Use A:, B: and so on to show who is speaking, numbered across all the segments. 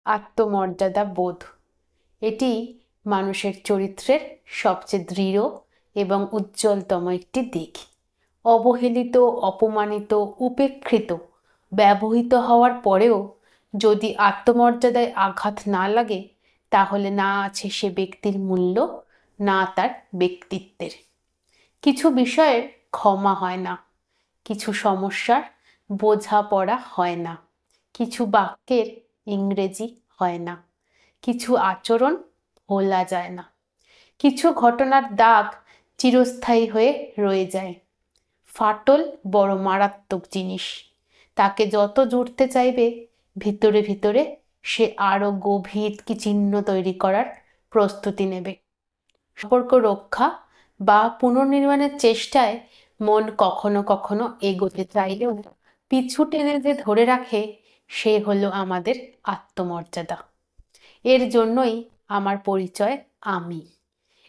A: আত্মমর্যাদা বোধ, এটি মানুষের চরিত্রের সবচেয়ে দৃঢ় এবং উজ্জ্বলতম একটি দিক। অবহেলিত, অপমানিত, উপেক্ষিত, ব্যবহৃত হওয়ার পরেও যদি আত্মমর্যাদায় আঘাত না লাগে, তাহলে না আছে সে ব্যক্তির মূল্য, না তার ব্যক্তিত্বের। কিছু বিষয়ের ক্ষমা হয় না, কিছু সমস্যার বোঝাপড়া হয় না, কিছু বাক্যের ইংরেজি হয় না, কিছু আচরণ ভোলা যায় না, কিছু ঘটনার দাগ চিরস্থায়ী হয়ে রয়ে যায়। ফাটল বড় মারাত্মক জিনিস, তাকে যত জুড়তে চাইবে ভিতরে ভিতরে সে আরো গভীর কি চিহ্ন তৈরি করার প্রস্তুতি নেবে। সম্পর্ক রক্ষা বা পুনর্নির্মাণের চেষ্টায় মন কখনো কখনো এগোতে চাইলেও পিছু টেনে যে ধরে রাখে, সে হলো আমাদের আত্মমর্যাদা। এর জন্যই আমার পরিচয় আমি,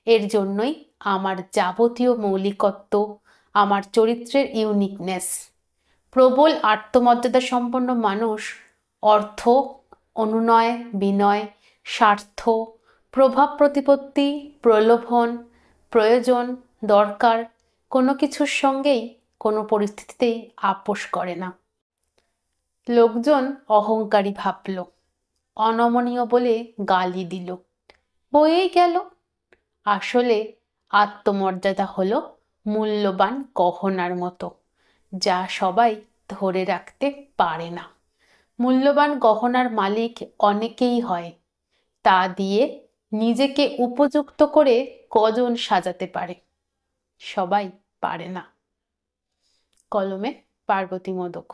A: এর জন্যই আমার যাবতীয় মৌলিকত্ব, আমার চরিত্রের ইউনিকনেস। প্রবল আত্মমর্যাদা সম্পন্ন মানুষ অর্থ, অনুনয়, বিনয়, স্বার্থ, প্রভাব প্রতিপত্তি, প্রলোভন, প্রয়োজন, দরকার কোনো কিছুর সঙ্গেই কোনো পরিস্থিতিতেই আপোষ করে না। লোকজন অহংকারী ভাবল, অনমনীয় বলে গালি দিল, হয়েই গেল। আসলে আত্মমর্যাদা হলো মূল্যবান গহনার মতো, যা সবাই ধরে রাখতে পারে না। মূল্যবান গহনার মালিক অনেকেই হয়, তা দিয়ে নিজেকে উপযুক্ত করে কজন সাজাতে পারে, সবাই পারে না। কলমে পার্বতী মোদক।